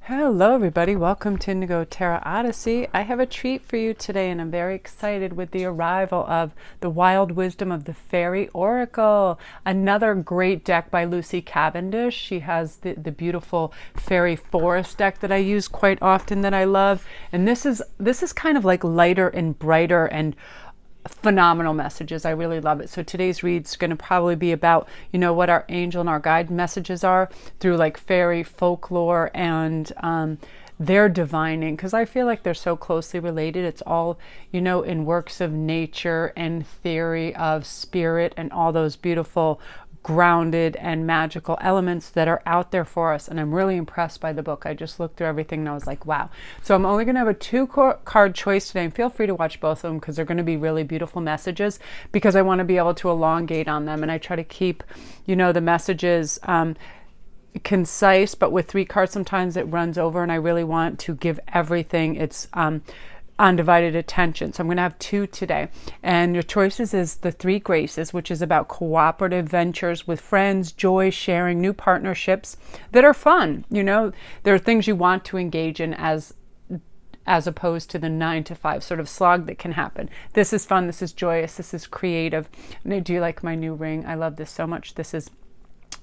Hello everybody, welcome to Indigo Tarot Odyssey. I have a treat for you today and I'm very excited with the arrival of the Wild Wisdom of the Fairy Oracle. Another great deck by Lucy Cavendish. She has the beautiful Fairy Forest deck that I use quite often that I love. And this is kind of like lighter and brighter and phenomenal messages. I really love it. So today's read's going to probably be about, what our angel and our guide messages are through like fairy folklore and their divining, because I feel like they're so closely related. It's all, in works of nature and theory of spirit and all those beautiful grounded and magical elements that are out there for us. And I'm really impressed by the book. I just looked through everything and I was like, wow. So I'm only going to have a two-card choice today, and feel free to watch both of them because they're going to be really beautiful messages, because I want to be able to elongate on them. And I try to keep, the messages concise, but with 3 cards sometimes it runs over, and I really want to give everything its undivided attention. So I'm going to have 2 today. And your choices is the 3 Graces, which is about cooperative ventures with friends, joy, sharing, new partnerships that are fun. There are things you want to engage in as opposed to the 9-to-5 sort of slog that can happen. This is fun. This is joyous. This is creative. Do you like my new ring? I love this so much. This is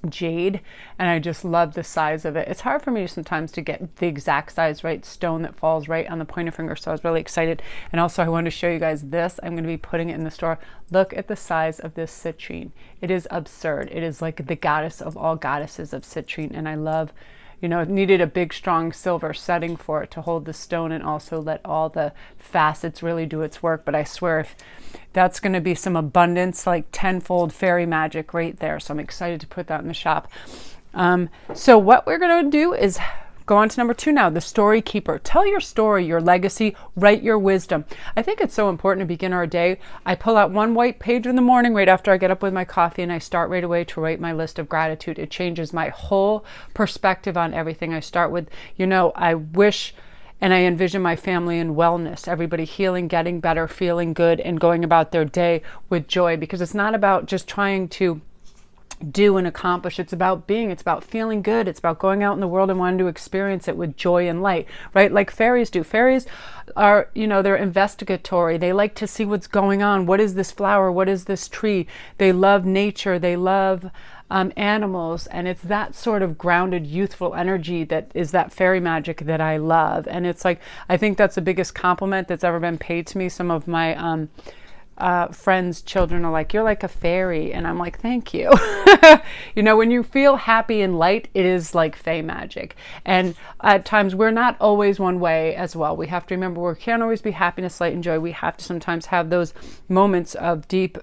jade, and I just love the size of it. It's hard for me sometimes to get the exact size right, stone that falls right on the pointer finger, so I was really excited. And also I want to show you guys this. I'm going to be putting it in the store. Look at the size of this citrine. It is absurd. It is like the goddess of all goddesses of citrine, and I love, it needed a big strong silver setting for it to hold the stone and also let all the facets really do its work. But I swear, if that's going to be some abundance, like tenfold fairy magic right there. So I'm excited to put that in the shop. So what we're going to do is go on to number 2 now, the story keeper. Tell your story, your legacy, write your wisdom. I think it's so important to begin our day. I pull out 1 white page in the morning right after I get up with my coffee, and I start right away to write my list of gratitude. It changes my whole perspective on everything. I start with, I wish and I envision my family in wellness, everybody healing, getting better, feeling good, and going about their day with joy, because it's not about just trying to do and accomplish. It's about being. It's about feeling good. It's about going out in the world and wanting to experience it with joy and light, right? Like fairies do. Fairies are, they're investigatory. They like to see what's going on. What is this flower? What is this tree? They love nature. They love animals, and it's that sort of grounded, youthful energy that is that fairy magic that I love. And it's like, I think that's the biggest compliment that's ever been paid to me. Some of my friends' children are like, you're like a fairy, and I'm like, thank you. When you feel happy and light, it is like fae magic. And at times we're not always one way as well. We have to remember we can't always be happiness, light, and joy. We have to sometimes have those moments of deep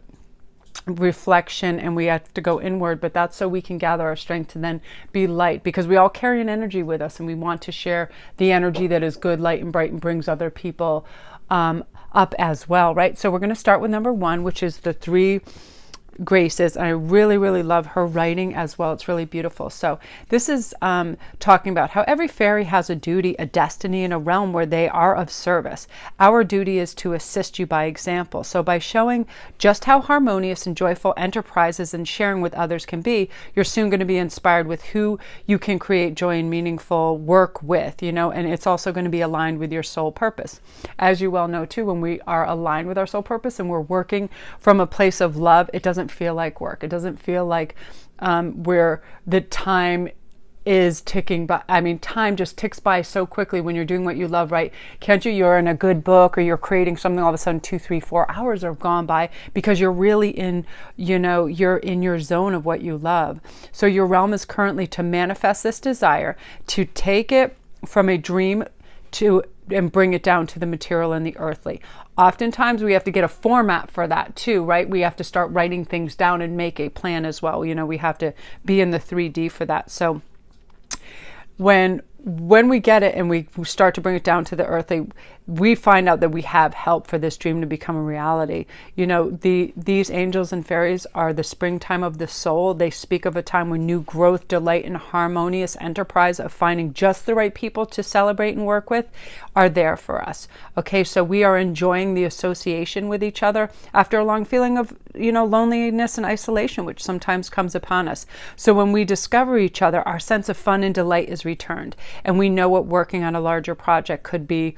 reflection, and we have to go inward, but that's so we can gather our strength to then be light, because we all carry an energy with us, and we want to share the energy that is good, light, and bright, and brings other people up as well, right? So we're going to start with number 1, which is the 3 Graces. I really, really love her writing as well. It's really beautiful. So this is talking about how every fairy has a duty, a destiny, and a realm where they are of service. Our duty is to assist you by example. So by showing just how harmonious and joyful enterprises and sharing with others can be, you're soon going to be inspired with who you can create joy and meaningful work with, and it's also going to be aligned with your soul purpose. As you well know too, when we are aligned with our soul purpose and we're working from a place of love, it doesn't feel like work. It doesn't feel like where the time is ticking by. I mean, time just ticks by so quickly when you're doing what you love, right? Can't you? You're in a good book or you're creating something, all of a sudden 2, 3, 4 hours have gone by because you're really in, you're in your zone of what you love. So your realm is currently to manifest this desire, to take it from a dream and bring it down to the material and the earthly. Oftentimes we have to get a format for that too, right? We have to start writing things down and make a plan as well. We have to be in the 3D for that. So when we get it and we start to bring it down to the earthly, we find out that we have help for this dream to become a reality. These angels and fairies are the springtime of the soul. They speak of a time when new growth, delight, and harmonious enterprise of finding just the right people to celebrate and work with are there for us. Okay, so we are enjoying the association with each other after a long feeling of loneliness and isolation, which sometimes comes upon us. So when we discover each other, our sense of fun and delight is returned, and we know what working on a larger project could be,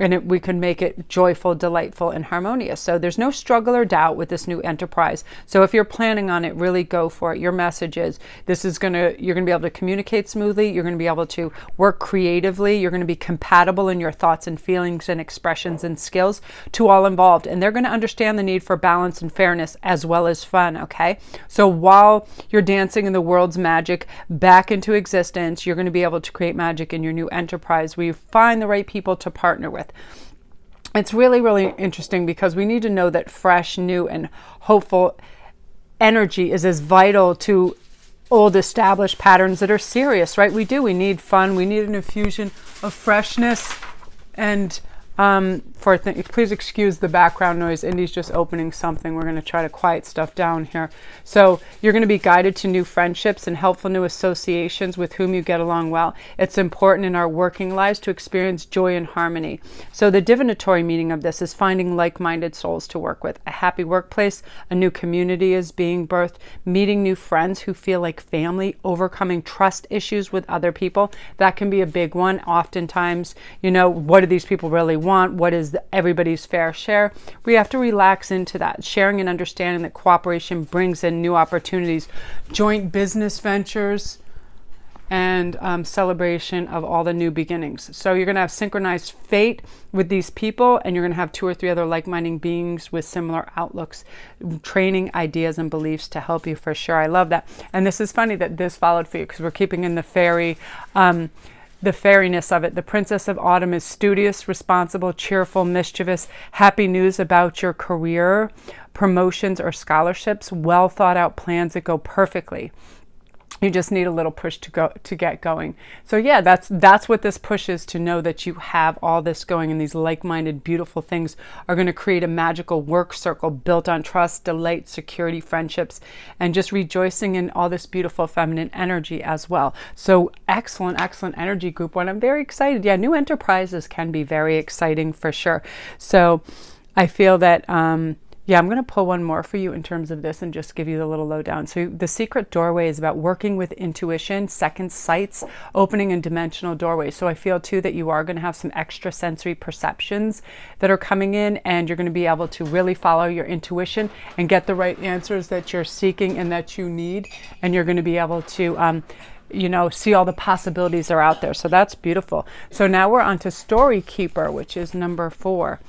and we can make it joyful, delightful, and harmonious. So there's no struggle or doubt with this new enterprise. So if you're planning on it, really go for it. Your message is you're going to be able to communicate smoothly. You're going to be able to work creatively. You're going to be compatible in your thoughts and feelings and expressions and skills to all involved. And they're going to understand the need for balance and fairness as well as fun, okay? So while you're dancing in the world's magic back into existence, you're going to be able to create magic in your new enterprise where you find the right people to partner with. It's really, really interesting because we need to know that fresh, new, and hopeful energy is as vital to old established patterns that are serious, right? We need fun. We need an infusion of freshness. And please excuse the background noise. Indy's just opening something. We're going to try to quiet stuff down here. So you're going to be guided to new friendships and helpful new associations with whom you get along well. It's important in our working lives to experience joy and harmony. So the divinatory meaning of this is finding like-minded souls to work with. A happy workplace, a new community is being birthed, meeting new friends who feel like family, overcoming trust issues with other people. That can be a big one. Oftentimes, what do these people really want? What is everybody's fair share? We have to relax into that, sharing and understanding that cooperation brings in new opportunities, joint business ventures, and celebration of all the new beginnings. So you're going to have synchronized fate with these people, and you're going to have 2 or 3 other like-minded beings with similar outlooks, training, ideas, and beliefs to help you for sure. I love that. And this is funny that this followed for you because we're keeping in the fairiness of it. The Princess of Autumn is studious, responsible, cheerful, mischievous, happy news about your career, promotions, or scholarships, well thought out plans that go perfectly. You just need a little push to get going. So yeah, that's what this push is, to know that you have all this going, and these like-minded, beautiful things are going to create a magical work circle built on trust, delight, security, friendships, and just rejoicing in all this beautiful feminine energy as well. So excellent, excellent energy, group one. I'm very excited. Yeah, new enterprises can be very exciting for sure. So I feel that I'm going to pull one more for you in terms of this and just give you the little lowdown. So the secret doorway is about working with intuition, second sights, opening and dimensional doorways. So I feel too that you are going to have some extra sensory perceptions that are coming in, and you're going to be able to really follow your intuition and get the right answers that you're seeking and that you need. And you're going to be able to see all the possibilities that are out there. So that's beautiful. So now we're on to Story Keeper, which is number 4.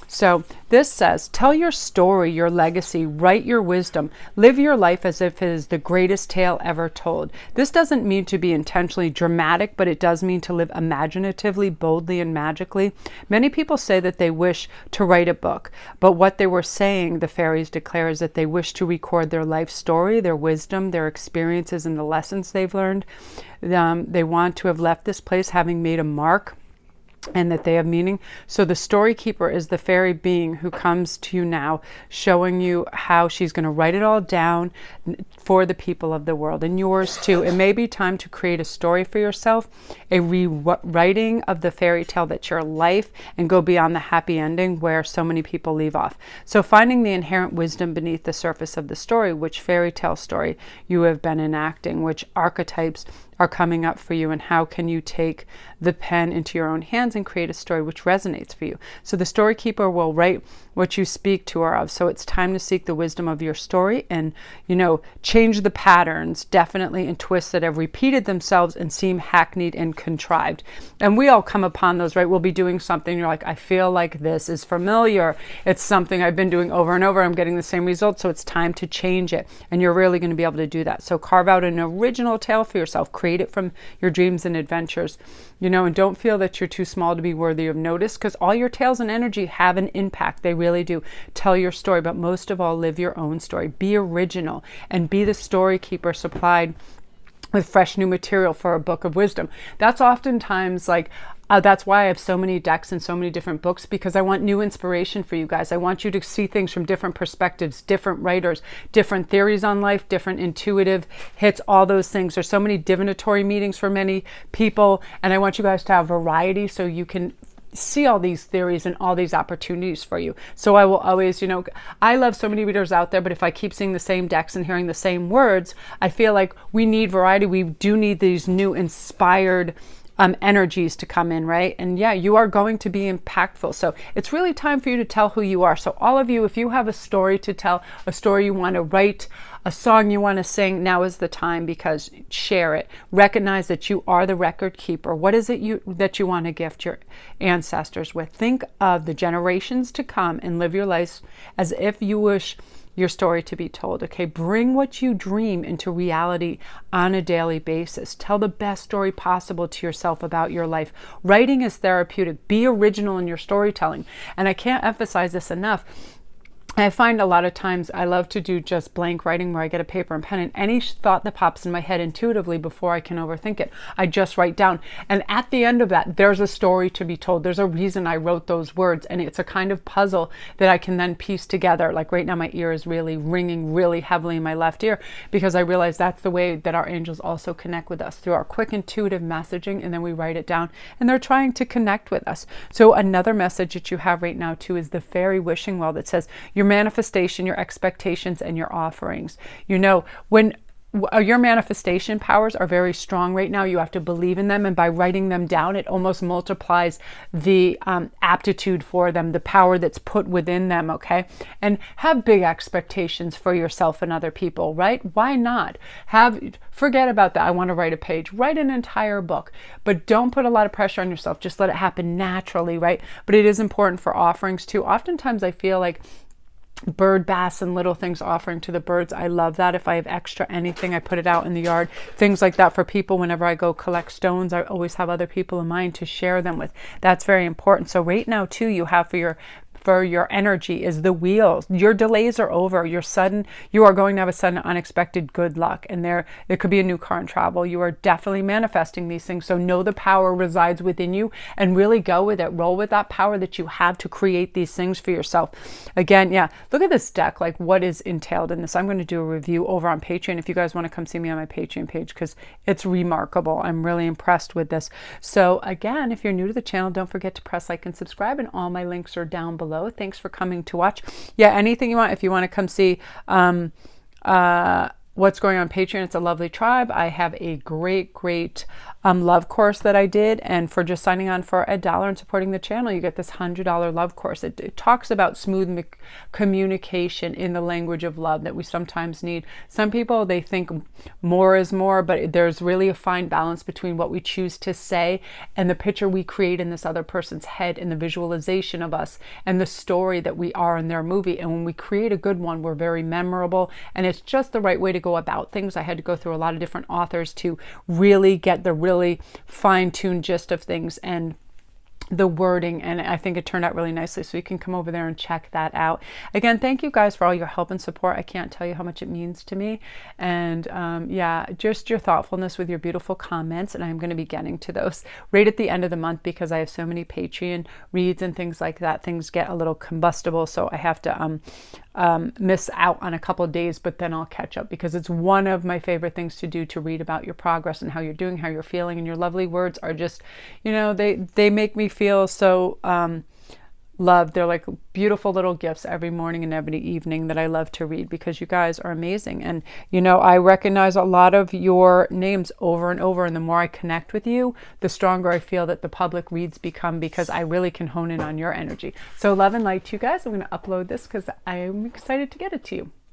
So this says, tell your story, your legacy, write your wisdom, live your life as if it is the greatest tale ever told. This doesn't mean to be intentionally dramatic, but it does mean to live imaginatively, boldly, and magically. Many people say that they wish to write a book, but what they were saying, the fairies declare, is that they wish to record their life story, their wisdom, their experiences, and the lessons they've learned. They want to have left this place having made a mark, and that they have meaning. So the story keeper is the fairy being who comes to you now, showing you how she's going to write it all down for the people of the world, and yours too. It may be time to create a story for yourself, a rewriting of the fairy tale that's your life, and go beyond the happy ending where so many people leave off. So finding the inherent wisdom beneath the surface of the story, which fairy tale story you have been enacting, which archetypes are coming up for you, and how can you take the pen into your own hands and create a story which resonates for you. So the story keeper will write what you speak to her of. So it's time to seek the wisdom of your story and, change the patterns, definitely, and twists that have repeated themselves and seem hackneyed and contrived. And we all come upon those, right? We'll be doing something, you're like, I feel like this is familiar. It's something I've been doing over and over. I'm getting the same results, so it's time to change it. And you're really going to be able to do that. So carve out an original tale for yourself. Create it from your dreams and adventures, and don't feel that you're too small to be worthy of notice, because all your tales and energy have an impact. They really do. Tell your story, but most of all, live your own story. Be original and be the story keeper supplied with fresh new material for a book of wisdom. That's oftentimes that's why I have so many decks and so many different books, because I want new inspiration for you guys. I want you to see things from different perspectives, different writers, different theories on life, different intuitive hits, all those things. There's so many divinatory meanings for many people, and I want you guys to have variety so you can see all these theories and all these opportunities for you. So I will always, I love so many readers out there, but if I keep seeing the same decks and hearing the same words, I feel like we need variety. We do need these new inspired energies to come in, right? And yeah, you are going to be impactful. So it's really time for you to tell who you are. So all of you, if you have a story to tell, a story you want to write, a song you want to sing, now is the time, because share it. Recognize that you are the record keeper. What is it that you want to gift your ancestors with? Think of the generations to come and live your life as if you wish your story to be told. Okay, bring what you dream into reality on a daily basis. Tell the best story possible to yourself about your life. Writing is therapeutic. Be original in your storytelling. And I can't emphasize this enough. I find a lot of times I love to do just blank writing, where I get a paper and pen, and any thought that pops in my head intuitively before I can overthink it, I just write down. And at the end of that, there's a story to be told. There's a reason I wrote those words, and it's a kind of puzzle that I can then piece together. Like right now, my ear is really ringing really heavily in my left ear, because I realize that's the way that our angels also connect with us, through our quick intuitive messaging, and then we write it down, and they're trying to connect with us. So another message that you have right now too is the fairy wishing well that says your manifestation, your expectations, and your offerings. When your manifestation powers are very strong right now, you have to believe in them, and by writing them down, it almost multiplies the aptitude for them, the power that's put within them. Okay, and have big expectations for yourself and other people, right? Why not? Forget about that. I want to write a page. Write an entire book, but don't put a lot of pressure on yourself. Just let it happen naturally, right? But it is important for offerings too. Oftentimes, I feel like bird baths and little things offering to the birds. I love that. If I have extra anything, I put it out in the yard. Things like that for people. Whenever I go collect stones, I always have other people in mind to share them with. That's very important. So right now too, you have for your energy is the wheels. Your delays are over. You are going to have a sudden unexpected good luck, and there could be a new car and travel. You are definitely manifesting these things. So know the power resides within you, and really go with it. Roll with that power that you have to create these things for yourself. Again, yeah, look at this deck, like what is entailed in this. I'm going to do a review over on Patreon if you guys want to come see me on my Patreon page, because it's remarkable. I'm really impressed with this. So again, if you're new to the channel, don't forget to press like and subscribe, and all my links are down below. Thanks for coming to watch. Yeah, anything you want. If you want to come see what's going on Patreon, it's a lovely tribe. I have a great love course that I did, and for just signing on for $1 and supporting the channel, you get this $100 love course. It talks about smooth communication in the language of love that we sometimes need. Some people, they think more is more, but there's really a fine balance between what we choose to say and the picture we create in this other person's head, and the visualization of us and the story that we are in their movie. And when we create a good one, we're very memorable, and it's just the right way to go about things. I had to go through a lot of different authors to really get the really fine-tuned gist of things and the wording, and I think it turned out really nicely. So you can come over there and check that out. Again, thank you guys for all your help and support. I can't tell you how much it means to me. And yeah, just your thoughtfulness with your beautiful comments, and I'm going to be getting to those right at the end of the month, because I have so many Patreon reads and things like that. Things get a little combustible, so I have to miss out on a couple of days, but then I'll catch up, because it's one of my favorite things to do, to read about your progress and how you're doing, how you're feeling. And your lovely words are just, they make me feel so loved. They're like beautiful little gifts every morning and every evening that I love to read, because you guys are amazing. And I recognize a lot of your names over and over, and the more I connect with you, the stronger I feel that the public reads become, because I really can hone in on your energy. So love and light to you guys. I'm going to upload this because I'm excited to get it to you.